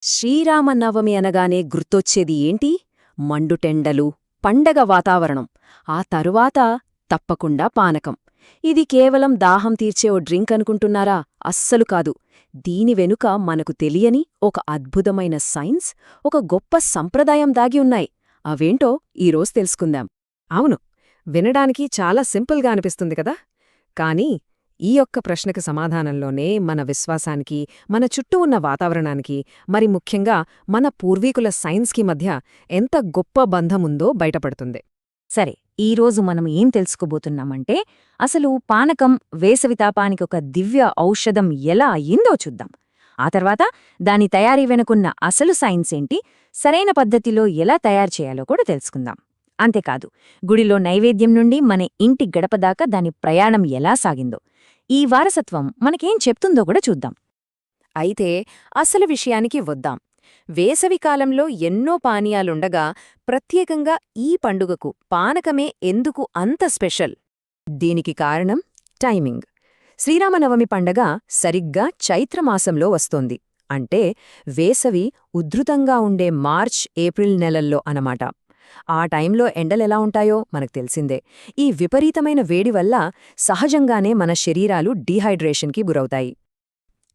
శ్రీరామనవమి అనగానే గుర్తొచ్చేది ఏంటి? మండుటెండలు, పండగ వాతావరణం. ఆ తరువాత తప్పకుండా పానకం. ఇది కేవలం దాహం తీర్చే ఓ డ్రింక్ అనుకుంటున్నారా? అస్సలు కాదు. దీని వెనుక మనకు తెలియని ఒక అద్భుతమైన సైన్స్, ఒక గొప్ప సంప్రదాయం దాగి ఉన్నాయి. అవేంటో ఈరోజు తెలుసుకుందాం. అవును, వినడానికి చాలా సింపుల్గా అనిపిస్తుంది కదా. కానీ ఈ ఒక్క ప్రశ్నకు సమాధానంలోనే మన విశ్వాసానికి, మన చుట్టూ ఉన్న వాతావరణానికి, మరి ముఖ్యంగా మన పూర్వీకుల సైన్స్కి మధ్య ఎంత గొప్ప బంధముందో బయటపడుతుంది. సరే, ఈరోజు మనం ఏం తెలుసుకోబోతున్నామంటే అసలు పానకం వేసవితాపానికి ఒక దివ్య ఔషధం ఎలా అయ్యిందో చూద్దాం. ఆ తర్వాత దాని తయారీ వెనుకున్న అసలు సైన్స్ ఏంటి, సరైన పద్ధతిలో ఎలా తయారు చేయాలో కూడా తెలుసుకుందాం. అంతేకాదు, గుడిలో నైవేద్యం నుండి మన ఇంటి గడపదాకా దాని ప్రయాణం ఎలా సాగిందో, ఈ వారసత్వం మనకేం చెప్తుందో కూడా చూద్దాం. అయితే అసలు విషయానికి వద్దాం. వేసవికాలంలో ఎన్నో పానీయాలుండగా ప్రత్యేకంగా ఈ పండుగకు పానకమే ఎందుకు అంత స్పెషల్? దీనికి కారణం టైమింగ్. శ్రీరామనవమి పండగ సరిగ్గా చైత్రమాసంలో వస్తోంది. అంటే వేసవి ఉధృతంగా ఉండే మార్చ్, ఏప్రిల్ నెలల్లో అనమాట. ఆ టైంలో ఎండలెలా ఉంటాయో మనకు తెలిసిందే. ఈ విపరీతమైన వేడి వల్ల సహజంగానే మన శరీరాలు డీహైడ్రేషన్కి గురవుతాయి.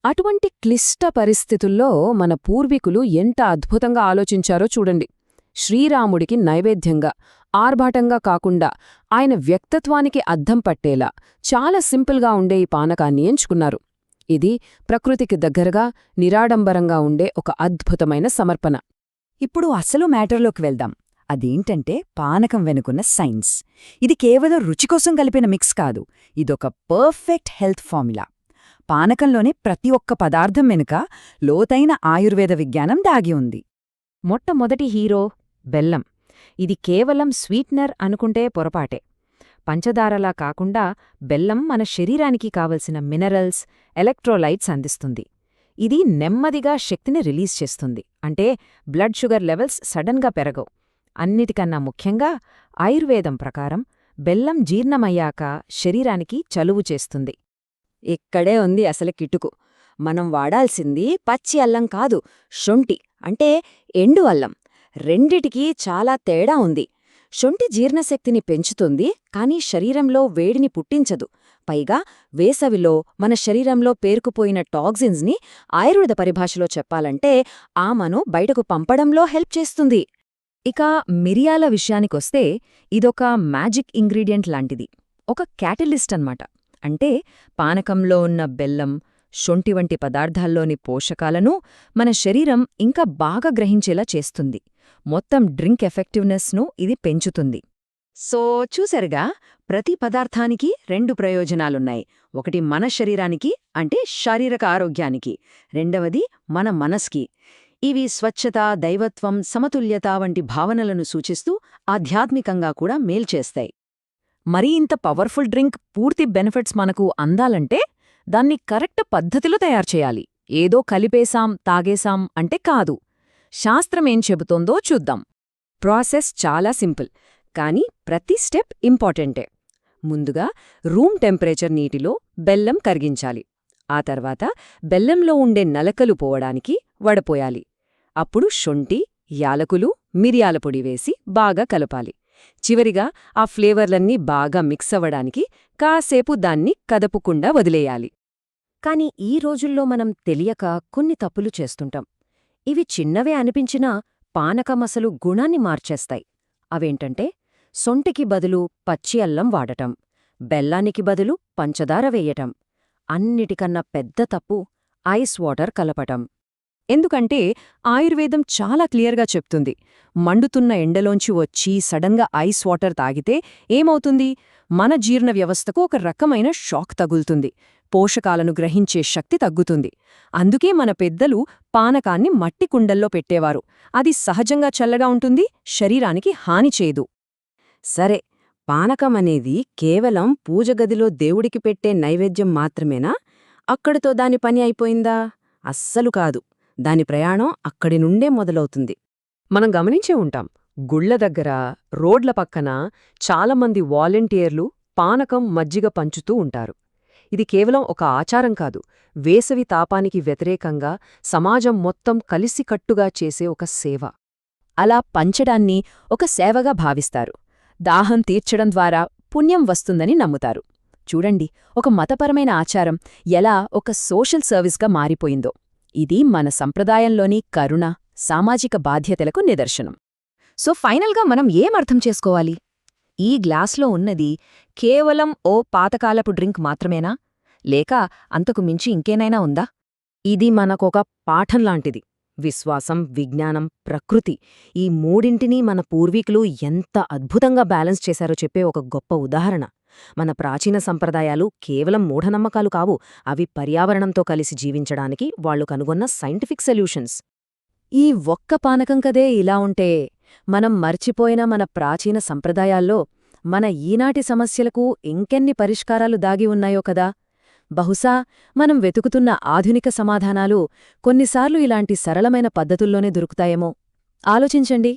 అటువంటి క్లిష్ట పరిస్థితుల్లో మన పూర్వీకులు ఎంత అద్భుతంగా ఆలోచించారో చూడండి. శ్రీరాముడికి నైవేద్యంగా, ఆర్భాటంగా కాకుండా ఆయన వ్యక్తిత్వానికి అద్దం పట్టేలా చాలా సింపుల్గా ఉండే ఈ పానకాన్ని ఎంచుకున్నారు. ఇది ప్రకృతికి దగ్గరగా, నిరాడంబరంగా ఉండే ఒక అద్భుతమైన సమర్పణ. ఇప్పుడు అసలు మ్యాటర్లోకి వెళ్దాం. అదేంటంటే పానకం వెనుకున్న సైన్స్. ఇది కేవలం రుచి కోసం కలిపిన మిక్స్ కాదు, ఇదొక పర్ఫెక్ట్ హెల్త్ ఫార్ములా. పానకంలోనే ప్రతి ఒక్క పదార్థం వెనుక లోతైన ఆయుర్వేద విజ్ఞానం దాగి ఉంది. మొట్టమొదటి హీరో బెల్లం. ఇది కేవలం స్వీట్నర్ అనుకుంటే పొరపాటే. పంచదారలా కాకుండా బెల్లం మన శరీరానికి కావలసిన మినరల్స్, ఎలక్ట్రోలైట్స్ అందిస్తుంది. ఇది నెమ్మదిగా శక్తిని రిలీజ్ చేస్తుంది. అంటే బ్లడ్ షుగర్ లెవెల్స్ సడన్గా పెరగవు. అన్నిటికన్నా ముఖ్యంగా ఆయుర్వేదం ప్రకారం బెల్లం జీర్ణమయ్యాక శరీరానికి చలువు చేస్తుంది. ఇక్కడే ఉంది అసలు కిటుకు. మనం వాడాల్సింది పచ్చి అల్లం కాదు, శొంఠి అంటే ఎండు అల్లం. రెండిటికీ చాలా తేడా ఉంది. శొంఠి జీర్ణశక్తిని పెంచుతుంది, కానీ శరీరంలో వేడిని పుట్టించదు. పైగా వేసవిలో మన శరీరంలో పేరుకుపోయిన టాక్సిన్స్ని, ఆయుర్వేద పరిభాషలో చెప్పాలంటే ఆమను బయటకు పంపడంలో హెల్ప్ చేస్తుంది. ఇక మిరియాల విషయానికొస్తే ఇదొక మ్యాజిక్ ఇంగ్రీడియంట్ లాంటిది, ఒక క్యాటలిస్ట్ అన్నమాట. అంటే పానకంలో ఉన్న బెల్లం, శొంఠి వంటి పదార్థాల్లోని పోషకాలను మన శరీరం ఇంకా బాగా గ్రహించేలా చేస్తుంది. మొత్తం డ్రింక్ ఎఫెక్టివ్నెస్ను ఇది పెంచుతుంది. సో చూసరిగా, ప్రతి పదార్థానికి రెండు ప్రయోజనాలున్నాయి. ఒకటి మన శరీరానికి, అంటే శారీరక ఆరోగ్యానికి. రెండవది మన మనస్కి. ఇవి స్వచ్ఛత, దైవత్వం, సమతుల్యత వంటి భావనలను సూచిస్తూ ఆధ్యాత్మికంగా కూడా మేల్చేస్తాయి. మరీ ఇంత పవర్ఫుల్ డ్రింక్ పూర్తి బెనిఫిట్స్ మనకు అందాలంటే దాన్ని కరెక్ట్ పద్ధతిలో తయారుచేయాలి. ఏదో కలిపేశాం, తాగేశాం అంటే కాదు. శాస్త్రమేం చెబుతోందో చూద్దాం. ప్రాసెస్ చాలా సింపుల్, కానీ ప్రతి స్టెప్ ఇంపార్టెంటే. ముందుగా రూమ్ టెంపరేచర్ నీటిలో బెల్లం కరిగించాలి. ఆ తర్వాత బెల్లంలో ఉండే నలకలు పోవడానికి వడపోయాలి. అప్పుడు శొంఠి, యాలకులు, మిరియాల పొడి వేసి బాగా కలపాలి. చివరిగా ఆ ఫ్లేవర్లన్నీ బాగా మిక్స్ అవ్వడానికి కాసేపు దాన్ని కదపుకుండా వదిలేయాలి. కాని ఈ రోజుల్లో మనం తెలియక కొన్ని తప్పులు చేస్తుంటాం. ఇవి చిన్నవే అనిపించినా పానకం అసలు గుణాన్ని మార్చేస్తాయి. అవేంటంటే శొంఠికి బదులు పచ్చి అల్లం వాడటం, బెల్లానికి బదులు పంచదార వేయటం. అన్నిటికన్నా పెద్ద తప్పు ఐస్ వాటర్ కలపటం. ఎందుకంటే ఆయుర్వేదం చాలా క్లియర్గా చెప్తుంది, మండుతున్న ఎండలోంచి వచ్చి సడన్గా ఐస్ వాటర్ తాగితే ఏమవుతుంది? మన జీర్ణ వ్యవస్థకు ఒక రకమైన షాక్ తగులుతుంది, పోషకాలను గ్రహించే శక్తి తగ్గుతుంది. అందుకే మన పెద్దలు పానకాన్ని మట్టి కుండల్లో పెట్టేవారు. అది సహజంగా చల్లగా ఉంటుంది, శరీరానికి హాని చేయదు. సరే, పానకమనేది కేవలం పూజగదిలో దేవుడికి పెట్టే నైవేద్యం మాత్రమేనా? అక్కడితో దాని పని అయిపోయిందా? అస్సలు కాదు. దాని ప్రయాణం అక్కడి నుండే మొదలవుతుంది. మనం గమనించే ఉంటాం, గుళ్ల దగ్గర, రోడ్ల పక్కన చాలామంది వాలంటీర్లు పానకం, మజ్జిగ పంచుతూ ఉంటారు. ఇది కేవలం ఒక ఆచారం కాదు, వేసవి తాపానికి వ్యతిరేకంగా సమాజం మొత్తం కలిసికట్టుగా చేసే ఒక సేవ. అలా పంచడాన్ని ఒక సేవగా భావిస్తారు. దాహం తీర్చడం ద్వారా పుణ్యం వస్తుందని నమ్ముతారు. చూడండి, ఒక మతపరమైన ఆచారం ఎలా ఒక సోషల్ సర్వీస్గా మారిపోయిందో. ఇది మన సంప్రదాయంలోని కరుణ, సామాజిక బాధ్యతలకు నిదర్శనం. సో ఫైనల్గా మనం ఏం అర్థం చేసుకోవాలి? ఈ గ్లాస్లో ఉన్నది కేవలం ఓ పాతకాలపు డ్రింక్ మాత్రమేనా? లేక అంతకు మించి ఇంకేనైనా ఉందా? ఇది మనకొక పాఠంలాంటిది. విశ్వాసం, విజ్ఞానం, ప్రకృతి ఈ మూడింటినీ మన పూర్వీకులు ఎంత అద్భుతంగా బ్యాలెన్స్ చేశారో చెప్పే ఒక గొప్ప ఉదాహరణ. మన ప్రాచీన సంప్రదాయాలు కేవలం మూఢనమ్మకాలు కావు, అవి పర్యావరణంతో కలిసి జీవించడానికి వాళ్లు కనుగొన్న సైంటిఫిక్ సొల్యూషన్స్. ఈ ఒక్క పానకం కదే ఇలా ఉంటే, మనం మర్చిపోయిన మన ప్రాచీన సంప్రదాయాల్లో మన ఈనాటి సమస్యలకు ఇంకెన్ని పరిష్కారాలు దాగి ఉన్నాయో కదా. బహుశా మనం వెతుకుతున్న ఆధునిక సమాధానాలు కొన్నిసార్లు ఇలాంటి సరళమైన పద్ధతుల్లోనే దొరుకుతాయేమో. ఆలోచించండి.